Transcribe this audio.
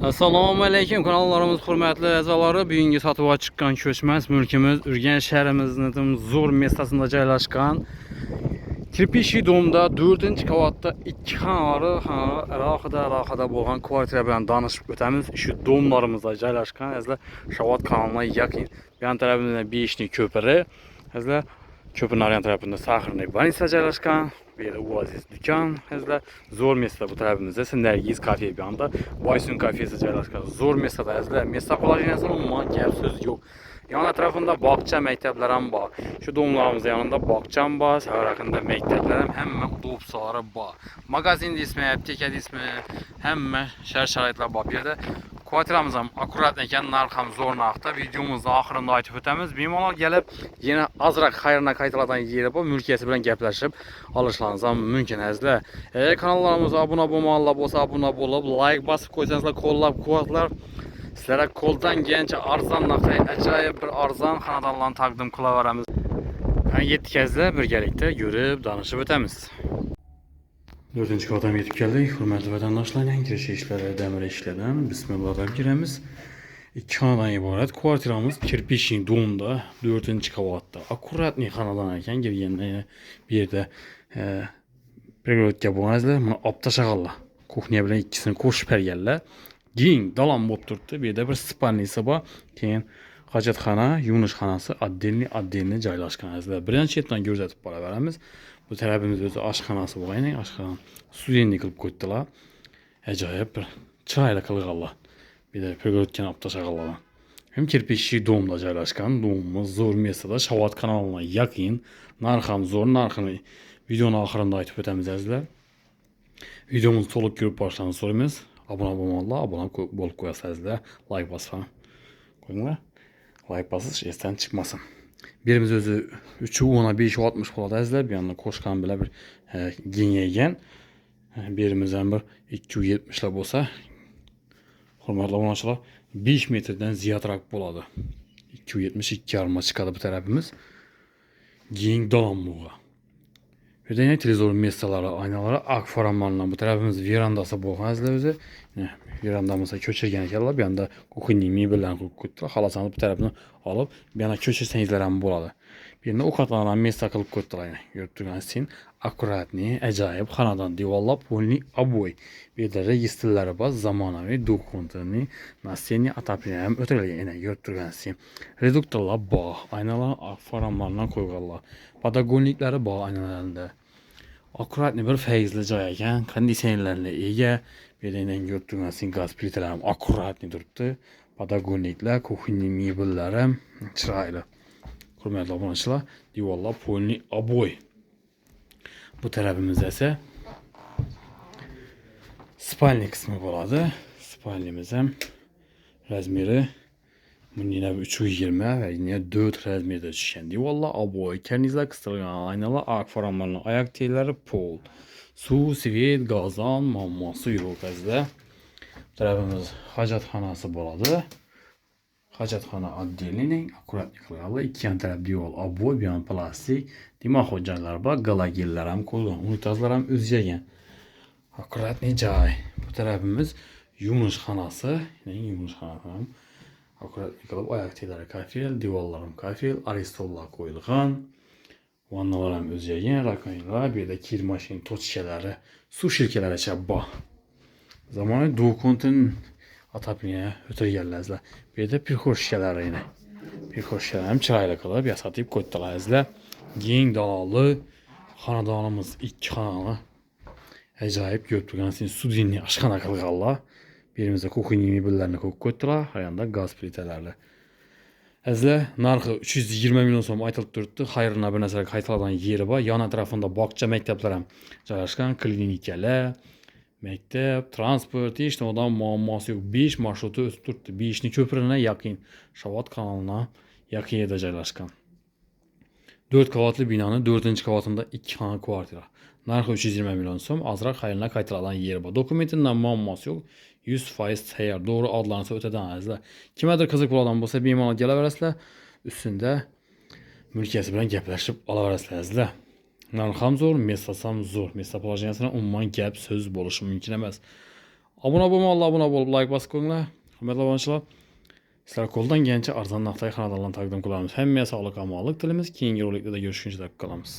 Assalomu alaykum kanallarımız hurmatli a'zolari. Bugungi sotuvga chiqqan ko'chmas mulkimiz Urganch shahrimizning zo'r mestasida joylashgan kirpichli domda 4-qavatda 2 xonali alohida bo'lgan kvartira bilan tanishib o'tamiz. Shu domlarimizda joylashgan azizlar Shavot kanaliga yaqin. Yan tarafida 5 ni ko'piri, azizlar ko'pirning yan tarafida Sahrning banisa joylashgan. Bu yerda Oasis dükkan, azizlar zo'r mesda bu tarafimizda Nergiz kafe bir anda Boysun kafesi joylashgan. Zo'r mesda azizlar. Mesda qo'lajinasi umuman gap so'z yo'q. Yan tarafında bog'cha maktablar ham bor. Shu domlarimizning yanında bog'cha ham bor, yaqinda maktablar ham hamma udobsari bor. Magazin ismi, apteka ismi, hamma shart-sharoitlar bor. Bu yerda kvartiramiz ham akkurat ekan, narx ham zo'r narxda. Videomizning oxirida aytib o'tamiz. Bemalol kelib, yana azroq xayrna qaytalardan yeri bor, mulkiyasi bilan gaplashib olishlaringiz ham mumkin azizlar. Kanallarimizga obuna bo'lmaganlar bo'lsa, obuna bo'lib, like bosib qo'ysangizlar, qo'llab-quvvatlar sizlarga qo'ldan kelgancha arzon narxda ajoyib bir arzon xonadonlarni taqdim qilaveramiz. Yetdik azizlar, birgalikda yurib, danishib o'tamiz. 4-qavatga yetib keldik. Hurmatli vatandoshlar, kirish ishlari, damir ishlaridan bismillah deb giramiz. 2 xonadan iborat kvartiramiz kirpichli domda 4-qavatda. Akkuratni xonadon ekan, girganda bu yerda pregorodga bo'lganlar, buni olib tashlaganlar. Kuxnya bilan ikkisini qo'shib berganlar. Keng dalam bo'lib turibdi. Bu yerda bir spalnisi bor. Keyin hojatxona, yuvishxonasi отдельный joylashgan azizlar. Birinchi chetdan ko'rsatib boraveramiz. Bu tarafimiz o'zi oshxonasi bo'lgan, oshxona studenlik qilib qo'ydilar. Ajoyib bir chiroyli qilganlar. Bu yerda pregorodkani olib tashlaganlar. Hem kirpichli domda joylashgan. Domimiz zo'r mesada, Shavot kanaliga yaqin. Narx ham zo'r, narxini videoning oxirida aytib o'tamiz azizlar. Videomizni to'liq ko'rib borishlaringizni so'raymiz. Abone olmaganlar abone bo'lib qo'yasizlar, like bosing. Qo'yinglar. Like bosish esdan chiqmasin. Birimiz o'zi 3.5-60 bo'ladi azizlar. Bu yerda qo'shgan bilan bir kengaygan. Birimiz ham bir 270 lar bo'lsa, hurmatli obunachilar, 5 metrdan ziyodroq bo'ladi. 270-2,5 chiqadi bu tarafimiz. Keng dalam bo'lgan. Bu yerda televizor mesalari, aynaları, akfaramlardan bu tarafımız verandası bo'lgan azizlar o'zi. Verandamizga ko'chirgan ekanlar. Bu yerda kuxonning mebellarni qo'yib qo'ydilar. Xolasangiz bu tarafini olib, bu yerga ko'chirsangizlar ham bo'ladi. Bu yerda ovqatlarni mesa qilib qo'ydilar. Ko'rib turganingiz akkuratni, ajoyib xonadon devorlar, polni oboy. Bu yerda registrlari bor, zamonaviy dokumentlarni, настенный отопление ham o'tirilgan. Ko'rib turganingiz reduktorlar bor, aynalar, akfaramlardan qo'yganlar. Podogolniklari bor aynalarida. Akkuratni bir feyzli joy ekan, konditsionerlarga ega. Bu yerda ko'rib turganingiz gaz plitalar ham akkuratni turibdi. Podogolniklar, kuxonning mebellari chiroyli. Hurmatli obunachilar, devorlar polni oboy. Bu tarafimizda esa spalni qismi bo'ladi. Spalnimiz ham razmeri bundan 3.20 ve yine 4 razmerde tushgan. Devorlar oboy, karnizlar qistilgan, aynalar, akfaramlarning oyoq telari pol. Suv, svet, gazon, muammosi yo'q azizlar. Bu tarafimiz hojatxonasi bo'ladi. Hojatxona отдельный, akkuratni qilganlar. Ikki yon taraf devor oboy, bu yon plastik, dimoqo joylar bor, galogenlar ham qo'yilgan, unitazlar ham o'zgagan. Akkuratni joy. Bu tarafimiz yuvishxonasi, yuvishxonasi ham akkuratni qilib, oyoq telari kafel, devorlar ham kafel, aristollar qo'yilgan. Vannalar ham o'zgagan, rakonlar, bu yerda kir mashin tochkalari, suv shilkalari bor. Zamonaviy dokumentin отопление o'tirganlar. Bu yerda pirxoshkalari yana. Pirxoshkalar ham chiroyli qilib yasatib qo'ydilar azizlar. Keng daloli xonadonimiz 2 xonali. Ajoyib ko'rib turganingiz studenlik oshxona qilganlar. Birimizda kuxonning mebellarni qo'yib qo'ydilar, hayonda gaz plitalarli. Azizlar, narxi 320 million so'm aytilib turibdi. Xayrina bir narsaga qaytariladigan yeri bor. Yon atrofida bog'cha, maktablar ham joylashgan, klinikalar, maktab, transport, hech nimadan muammosi yo'q. 5 marshrut o'tib turibdi. 5 ni ko'pirina yaqin, Shavot kanaliga yaqin yerda joylashgan. 4 qavatli binoning 4-qavatida 2 xona kvartira. Narxi 320 million so'm, azroq xayrina qaytariladigan yeri bor. Dokumentidan muammosi yo'q. 100% tayyor, doğru adlarınızı öteden azizlar. Kimedir kızık buladan bo'lsa bemalol kelaverasizlar. Üstünde mülkiyasi bilan gaplashib olaverasizlar azizlar. Narx ham zo'r, mesas ham zo'r. Mesa poложениясына umuman gap so'z bo'lishi mumkin emas. Abone bo'lmaganlar abone bo'lib like bosib qo'yinglar. Hurmatli obunachilar, sizlar qo'ldan kelgancha arzon narxdagi xonadonlarni taqdim qilamiz. Hammaga sog'lik, omonlik tilimiz. Keyingi roliklarda görüşünce qolamiz.